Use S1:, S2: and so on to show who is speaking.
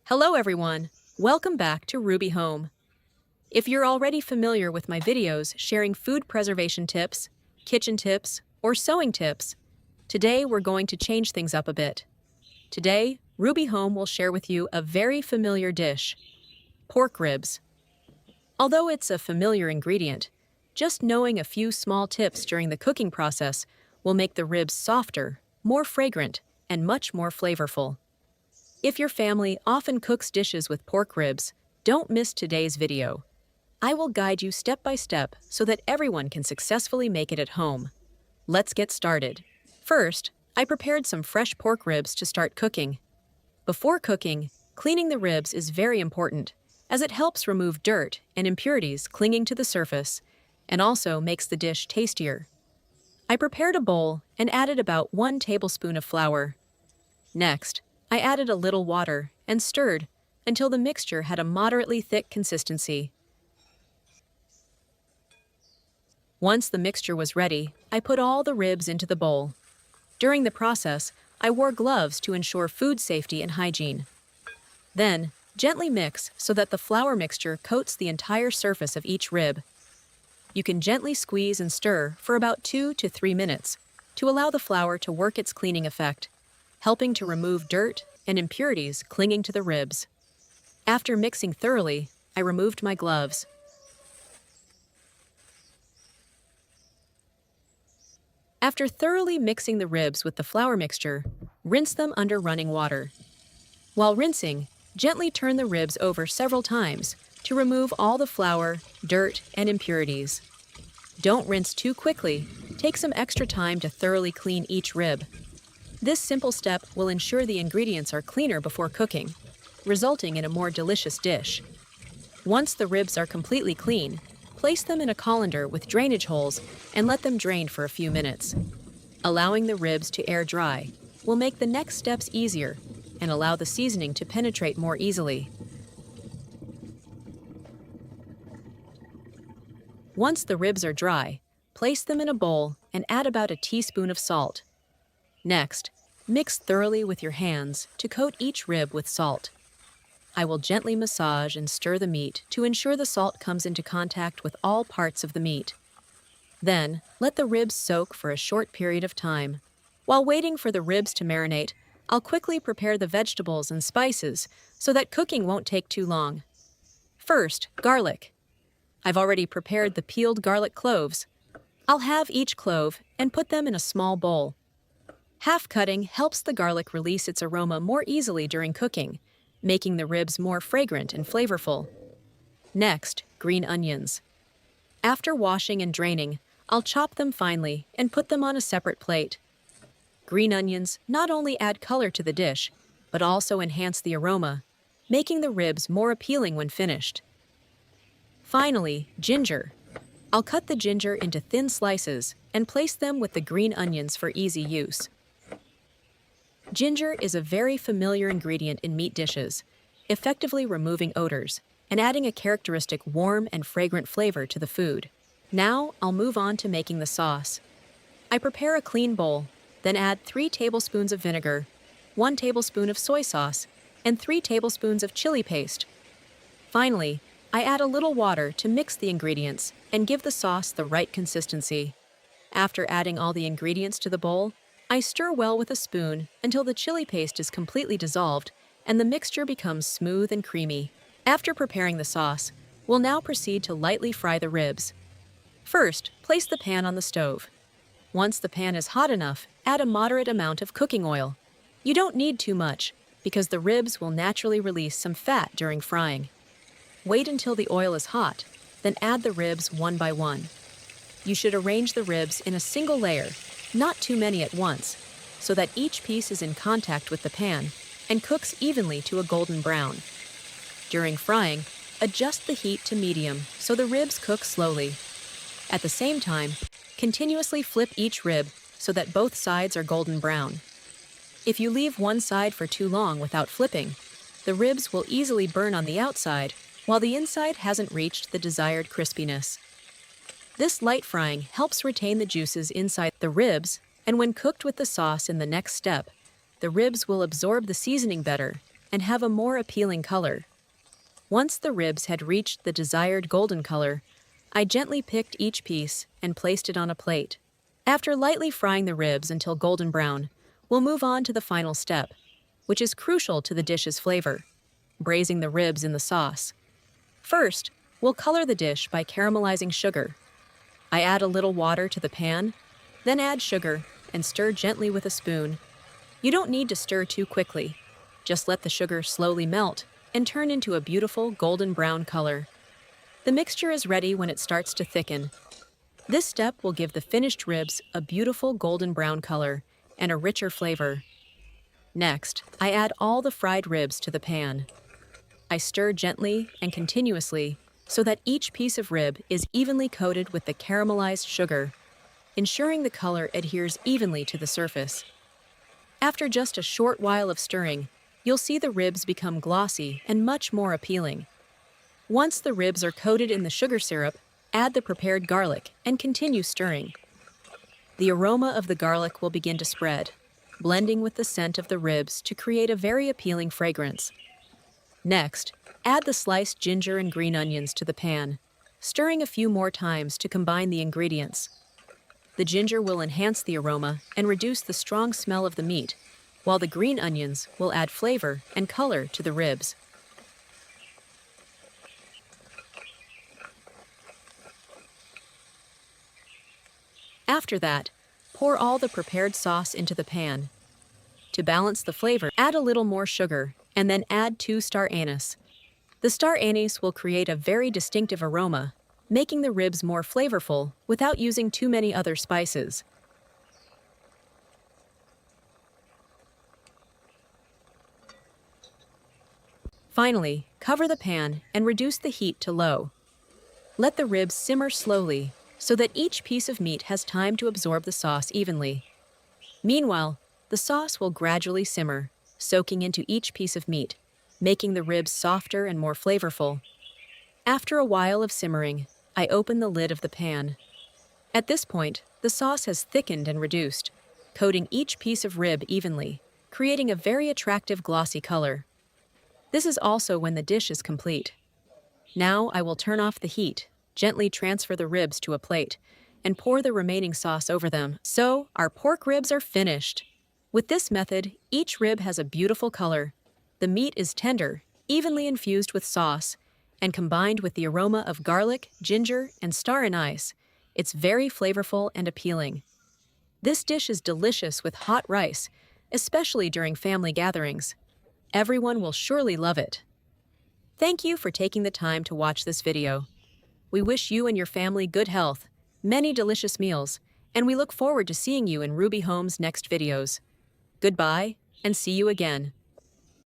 S1: Hello everyone, welcome back to Ruby Home. If you're already familiar with my videos sharing food preservation tips, kitchen tips, or sewing tips, today we're going to change things up a bit. Today, Ruby Home will share with you a very familiar dish, pork ribs. Although it's a familiar ingredient, just knowing a few small tips during the cooking process will make the ribs softer, more fragrant, and much more flavorful. If your family often cooks dishes with pork ribs, don't miss today's video. I will guide you step by step so that everyone can successfully make it at home. Let's get started. First, I prepared some fresh pork ribs to start cooking. Before cooking, cleaning the ribs is very important, as it helps remove dirt and impurities clinging to the surface, and also makes the dish tastier. I prepared a bowl and added about 1 tablespoon of flour. Next, I added a little water and stirred until the mixture had a moderately thick consistency. Once the mixture was ready, I put all the ribs into the bowl. During the process, I wore gloves to ensure food safety and hygiene. Then, gently mix so that the flour mixture coats the entire surface of each rib. You can gently squeeze and stir for about 2 to 3 minutes to allow the flour to work its cleaning effect, helping to remove dirt and impurities clinging to the ribs. After mixing thoroughly, I removed my gloves. After thoroughly mixing the ribs with the flour mixture, rinse them under running water. While rinsing, gently turn the ribs over several times to remove all the flour, dirt, and impurities. Don't rinse too quickly. Take some extra time to thoroughly clean each rib. This simple step will ensure the ingredients are cleaner before cooking, resulting in a more delicious dish. Once the ribs are completely clean, place them in a colander with drainage holes and let them drain for a few minutes. Allowing the ribs to air dry will make the next steps easier and allow the seasoning to penetrate more easily. Once the ribs are dry, place them in a bowl and add about a teaspoon of salt. Next, mix thoroughly with your hands to coat each rib with salt. I will gently massage and stir the meat to ensure the salt comes into contact with all parts of the meat. Then, let the ribs soak for a short period of time. While waiting for the ribs to marinate, I'll quickly prepare the vegetables and spices so that cooking won't take too long. First, garlic. I've already prepared the peeled garlic cloves. I'll halve each clove and put them in a small bowl. Half cutting helps the garlic release its aroma more easily during cooking, making the ribs more fragrant and flavorful. Next, green onions. After washing and draining, I'll chop them finely and put them on a separate plate. Green onions not only add color to the dish, but also enhance the aroma, making the ribs more appealing when finished. Finally, ginger. I'll cut the ginger into thin slices and place them with the green onions for easy use. Ginger is a very familiar ingredient in meat dishes, effectively removing odors and adding a characteristic warm and fragrant flavor to the food. Now, I'll move on to making the sauce. I prepare a clean bowl, then add 3 tablespoons of vinegar, 1 tablespoon of soy sauce, and 3 tablespoons of chili paste. Finally, I add a little water to mix the ingredients and give the sauce the right consistency. After adding all the ingredients to the bowl, I stir well with a spoon until the chili paste is completely dissolved and the mixture becomes smooth and creamy. After preparing the sauce, we'll now proceed to lightly fry the ribs. First, place the pan on the stove. Once the pan is hot enough, add a moderate amount of cooking oil. You don't need too much, because the ribs will naturally release some fat during frying. Wait until the oil is hot, then add the ribs one by one. You should arrange the ribs in a single layer, not too many at once, so that each piece is in contact with the pan and cooks evenly to a golden brown. During frying, adjust the heat to medium so the ribs cook slowly. At the same time, continuously flip each rib so that both sides are golden brown. If you leave one side for too long without flipping, the ribs will easily burn on the outside while the inside hasn't reached the desired crispiness. This light frying helps retain the juices inside the ribs, and when cooked with the sauce in the next step, the ribs will absorb the seasoning better and have a more appealing color. Once the ribs had reached the desired golden color, I gently picked each piece and placed it on a plate. After lightly frying the ribs until golden brown, we'll move on to the final step, which is crucial to the dish's flavor: braising the ribs in the sauce. First, we'll color the dish by caramelizing sugar. I add a little water to the pan, then add sugar and stir gently with a spoon. You don't need to stir too quickly. Just let the sugar slowly melt and turn into a beautiful golden brown color. The mixture is ready when it starts to thicken. This step will give the finished ribs a beautiful golden brown color and a richer flavor. Next, I add all the fried ribs to the pan. I stir gently and continuously so that each piece of rib is evenly coated with the caramelized sugar, ensuring the color adheres evenly to the surface. After just a short while of stirring, you'll see the ribs become glossy and much more appealing. Once the ribs are coated in the sugar syrup, add the prepared garlic and continue stirring. The aroma of the garlic will begin to spread, blending with the scent of the ribs to create a very appealing fragrance. Next, add the sliced ginger and green onions to the pan, stirring a few more times to combine the ingredients. The ginger will enhance the aroma and reduce the strong smell of the meat, while the green onions will add flavor and color to the ribs. After that, pour all the prepared sauce into the pan. To balance the flavor, add a little more sugar and then add 2 star anise. The star anise will create a very distinctive aroma, making the ribs more flavorful without using too many other spices. Finally, cover the pan and reduce the heat to low. Let the ribs simmer slowly so that each piece of meat has time to absorb the sauce evenly. Meanwhile, the sauce will gradually simmer, soaking into each piece of meat, making the ribs softer and more flavorful. After a while of simmering, I open the lid of the pan. At this point, the sauce has thickened and reduced, coating each piece of rib evenly, creating a very attractive glossy color. This is also when the dish is complete. Now I will turn off the heat, gently transfer the ribs to a plate, and pour the remaining sauce over them. So, our pork ribs are finished. With this method, each rib has a beautiful color. The meat is tender, evenly infused with sauce, and combined with the aroma of garlic, ginger, and star anise, it's very flavorful and appealing. This dish is delicious with hot rice, especially during family gatherings. Everyone will surely love it. Thank you for taking the time to watch this video. We wish you and your family good health, many delicious meals, and we look forward to seeing you in Ruby Home's next videos. Goodbye, and see you again.